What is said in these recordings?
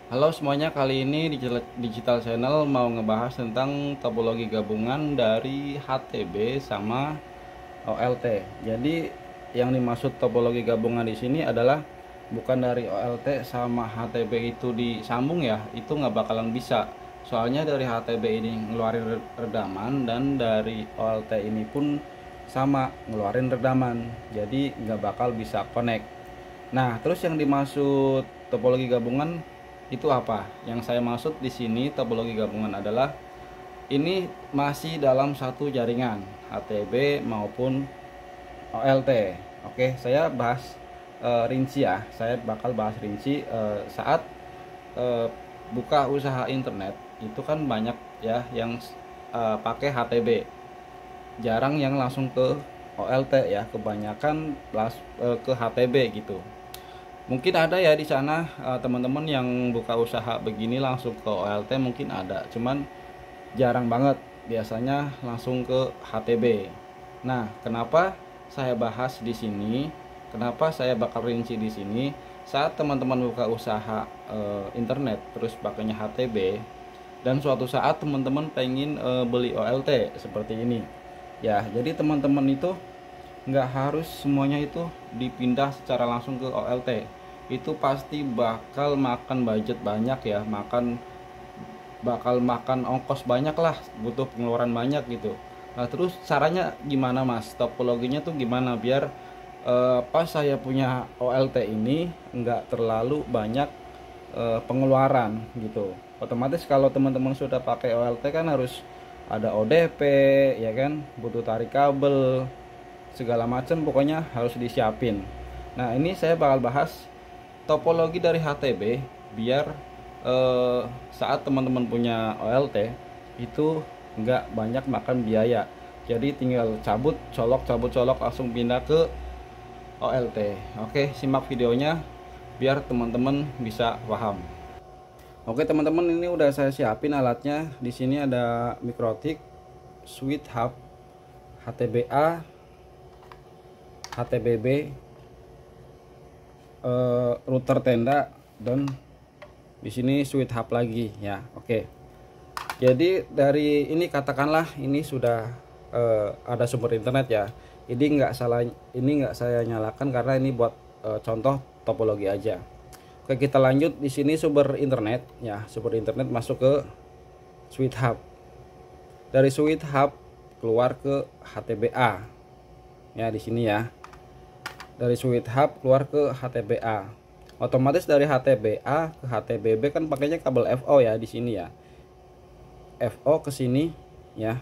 Halo semuanya, kali ini Digital Channel mau ngebahas tentang topologi gabungan dari HTB sama OLT. Jadi yang dimaksud topologi gabungan di sini adalah bukan dari OLT sama HTB itu disambung ya, itu nggak bakalan bisa. Soalnya dari HTB ini ngeluarin redaman dan dari OLT ini pun sama ngeluarin redaman. Jadi nggak bakal bisa connect. Nah, terus yang dimaksud topologi gabungan itu apa? Yang saya maksud di sini topologi gabungan adalah ini masih dalam satu jaringan HTB maupun OLT. Oke, saya bahas rinci ya. Saya bakal bahas rinci saat eh, buka usaha internet itu kan banyak ya yang pakai HTB. Jarang yang langsung ke OLT ya, kebanyakan ke HTB gitu. Mungkin ada ya di sana teman-teman yang buka usaha begini langsung ke OLT mungkin ada, cuman jarang banget. Biasanya langsung ke HTB. Nah, kenapa saya bahas di sini? Kenapa saya bakal rinci di sini? Saat teman-teman buka usaha internet terus pakainya HTB dan suatu saat teman-teman pengen beli OLT seperti ini. Ya, jadi teman-teman itu nggak harus semuanya itu dipindah secara langsung ke OLT. Itu pasti bakal makan budget banyak ya, bakal makan ongkos banyak lah, butuh pengeluaran banyak gitu. Nah, terus caranya gimana mas, topologinya tuh gimana biar pas saya punya OLT ini nggak terlalu banyak pengeluaran gitu. Otomatis kalau teman-teman sudah pakai OLT kan harus ada ODP ya kan, butuh tarik kabel segala macam, pokoknya harus disiapin. Nah, ini saya bakal bahas topologi dari HTB biar saat teman-teman punya OLT itu nggak banyak makan biaya. Jadi tinggal cabut colok langsung pindah ke OLT. Oke, simak videonya biar teman-teman bisa paham. Oke teman-teman, ini udah saya siapin alatnya. Di sini ada Mikrotik, switch hub, HTBA, HTBB, router tenda, dan di sini switch hub lagi ya. Oke. Jadi dari ini katakanlah ini sudah ada sumber internet ya. Ini nggak saya nyalakan karena ini buat contoh topologi aja. Oke, kita lanjut. Di sini sumber internet ya, sumber internet masuk ke switch hub. Dari switch hub keluar ke HTBA. Ya, di sini ya. Dari switch hub keluar ke HTBA. Otomatis dari HTBA ke HTBB kan pakainya kabel FO ya di sini ya. FO ke sini ya.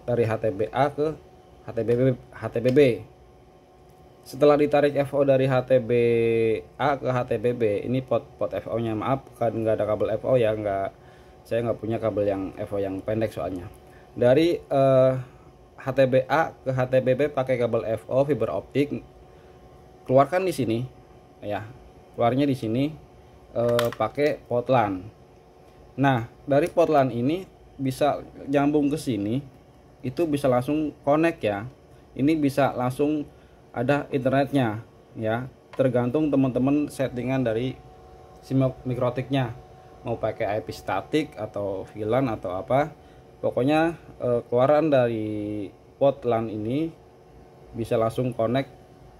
Dari HTBA ke HTBB. Setelah ditarik FO dari HTBA ke HTBB, ini pot FO nya, maaf kan nggak ada kabel FO ya, saya nggak punya kabel yang FO yang pendek soalnya. Dari HTBA ke HTBB pakai kabel FO fiber optik, keluarkan di sini ya, keluarnya di sini pakai pot LAN. Nah, dari pot LAN ini bisa nyambung ke sini, itu bisa langsung connect ya. Ini bisa langsung ada internetnya ya, tergantung teman-teman settingan dari si mikrotiknya, mau pakai IP statik atau VLAN atau apa. Pokoknya keluaran dari pot LAN ini bisa langsung connect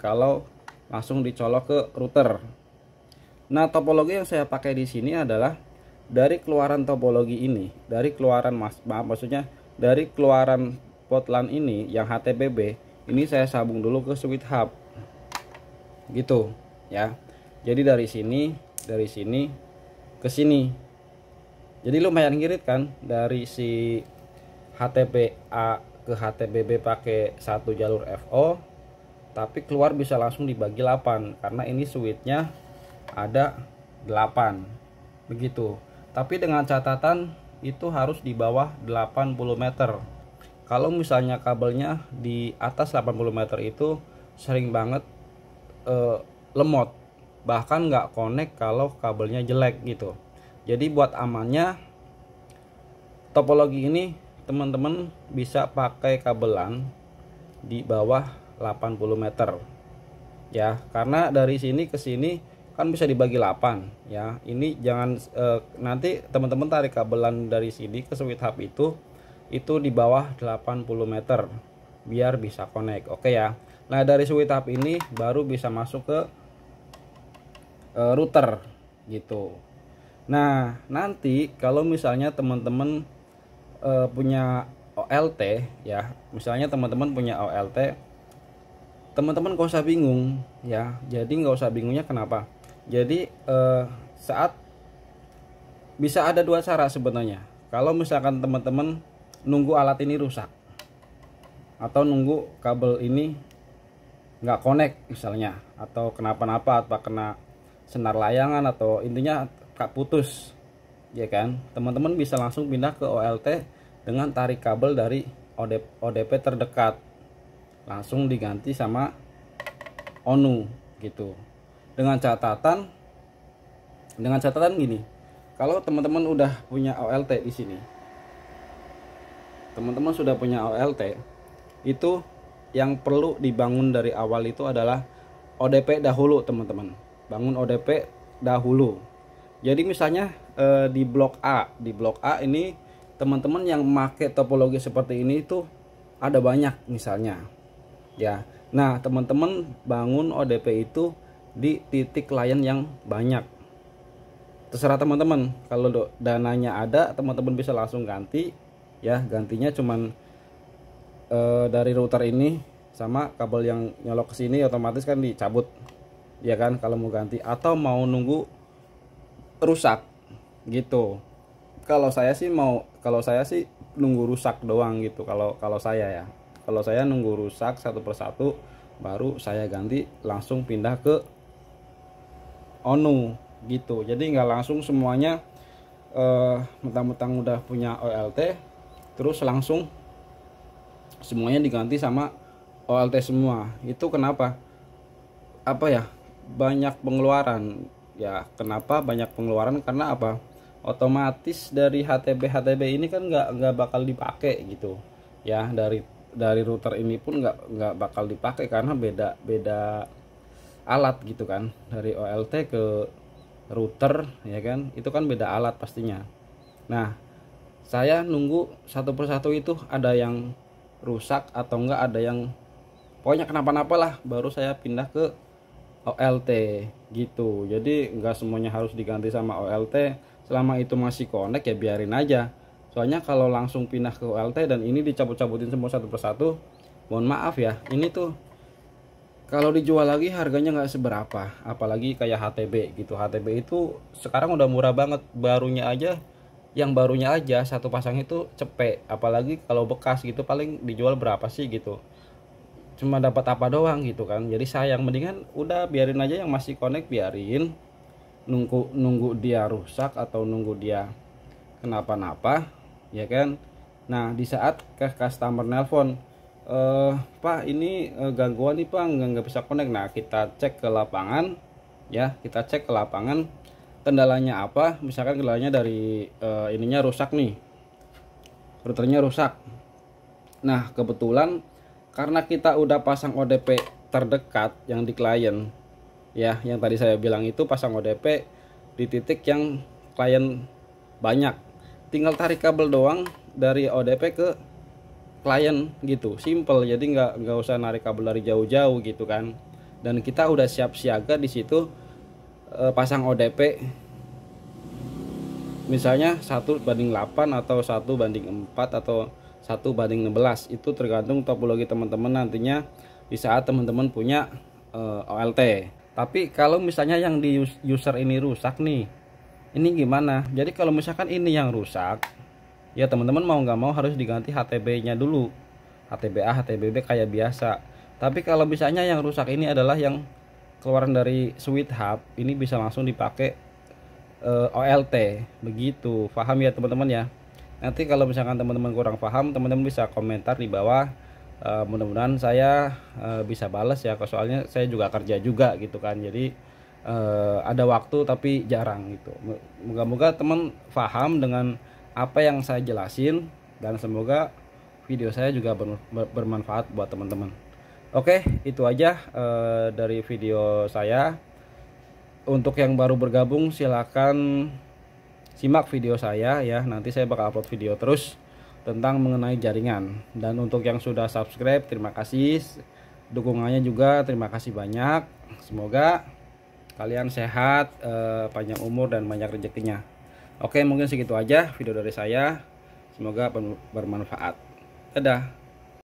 kalau langsung dicolok ke router. Nah, topologi yang saya pakai di sini adalah dari keluaran topologi ini, dari keluaran maksudnya dari keluaran pot LAN ini yang HTBB ini saya sambung dulu ke switch hub gitu ya. Jadi dari sini ke sini, jadi lumayan ngirit kan, dari si HTBA ke HTBB pakai satu jalur FO, tapi keluar bisa langsung dibagi 8 karena ini switchnya ada 8 begitu. Tapi dengan catatan itu harus di bawah 80 meter. Kalau misalnya kabelnya di atas 80 meter itu sering banget lemot, bahkan nggak connect kalau kabelnya jelek gitu. Jadi buat amannya topologi ini teman-teman bisa pakai kabelan di bawah 80 meter ya, karena dari sini ke sini kan bisa dibagi 8 ya. Ini jangan nanti teman-teman tarik kabelan dari sini ke switch hub itu di bawah 80 meter biar bisa connect. Oke ya. Nah, dari switch hub ini baru bisa masuk ke router gitu. Nah, nanti kalau misalnya teman-teman punya OLT ya, misalnya teman-teman punya OLT, teman-teman gak usah bingung ya. Jadi nggak usah bingungnya kenapa? Jadi saat bisa ada dua cara sebenarnya. Kalau misalkan teman-teman nunggu alat ini rusak atau nunggu kabel ini nggak connect misalnya, atau kenapa-napa, apa kena senar layangan atau intinya putus ya kan, teman-teman bisa langsung pindah ke OLT dengan tarik kabel dari ODP terdekat, langsung diganti sama ONU gitu. Dengan catatan gini, kalau teman-teman udah punya OLT di sini, teman-teman sudah punya OLT, itu yang perlu dibangun dari awal itu adalah ODP dahulu teman-teman. Bangun ODP dahulu. Jadi misalnya di blok A ini teman-teman yang pakai topologi seperti ini itu ada banyak misalnya ya. Nah, teman-teman bangun ODP itu di titik klien yang banyak. Terserah teman-teman, kalau dananya ada teman-teman bisa langsung ganti ya. Gantinya cuman dari router ini sama kabel yang nyolok ke sini otomatis kan dicabut ya kan kalau mau ganti, atau mau nunggu rusak gitu. Kalau saya sih nunggu rusak doang gitu. Kalau saya ya, kalau saya nunggu rusak satu persatu baru saya ganti, langsung pindah ke ONU gitu. Jadi nggak langsung semuanya mentang-mentang udah punya OLT terus langsung semuanya diganti sama OLT semua. Itu kenapa? Apa ya? Banyak pengeluaran. Ya, kenapa banyak pengeluaran? Karena apa? Otomatis dari HTB ini kan nggak bakal dipakai gitu. Ya, dari router ini pun nggak bakal dipakai karena beda alat gitu kan. Dari OLT ke router ya kan, itu kan beda alat pastinya. Nah, saya nunggu satu persatu itu ada yang rusak atau enggak ada yang pokoknya kenapa-napa lah, baru saya pindah ke OLT gitu. Jadi enggak semuanya harus diganti sama OLT. Selama itu masih connect ya biarin aja. Soalnya kalau langsung pindah ke OLT dan ini dicabut-cabutin semua satu persatu, mohon maaf ya, ini tuh kalau dijual lagi harganya nggak seberapa. Apalagi kayak HTB gitu. HTB itu sekarang udah murah banget, yang barunya aja satu pasang itu cepet. Apalagi kalau bekas gitu paling dijual berapa sih gitu, cuma dapat apa doang gitu kan. Jadi sayang, mendingan udah biarin aja yang masih connect, biarin nunggu dia rusak atau nunggu dia kenapa-napa ya kan. Nah, di saat ke customer nelpon, Pak ini gangguan nih Pak, nggak bisa connect. Nah, kita cek ke lapangan ya, kendalanya apa. Misalkan kendalanya dari ininya rusak nih, routernya rusak. Nah, kebetulan karena kita udah pasang ODP terdekat yang di klien ya, yang tadi saya bilang itu pasang ODP di titik yang klien banyak, tinggal tarik kabel doang dari ODP ke klien gitu, simple. Jadi nggak usah narik kabel dari jauh-jauh gitu kan. Dan kita udah siap siaga di situ pasang ODP misalnya 1:8 atau 1:4 atau 1:16, itu tergantung topologi teman-teman nantinya di saat teman-teman punya OLT. Tapi kalau misalnya yang di user ini rusak nih, ini gimana? Jadi kalau misalkan ini yang rusak ya, teman-teman mau nggak mau harus diganti HTB nya dulu, HTBA HTBB kayak biasa. Tapi kalau misalnya yang rusak ini adalah yang keluaran dari switch hub, ini bisa langsung dipakai OLT begitu. Paham ya teman-teman ya? Nanti kalau misalkan teman-teman kurang paham, teman-teman bisa komentar di bawah. Mudah-mudahan saya bisa balas ya, soalnya saya juga kerja juga gitu kan. Jadi ada waktu tapi jarang gitu. Moga-moga teman paham dengan apa yang saya jelasin, dan semoga video saya juga bermanfaat buat teman-teman. Oke, itu aja dari video saya. untuk yang baru bergabung silakan simak video saya ya, nanti saya bakal upload video terus tentang mengenai jaringan. Dan untuk yang sudah subscribe, terima kasih, dukungannya juga terima kasih banyak. Semoga kalian sehat, panjang umur dan banyak rezekinya. Oke, mungkin segitu aja video dari saya, semoga bermanfaat. Dadah.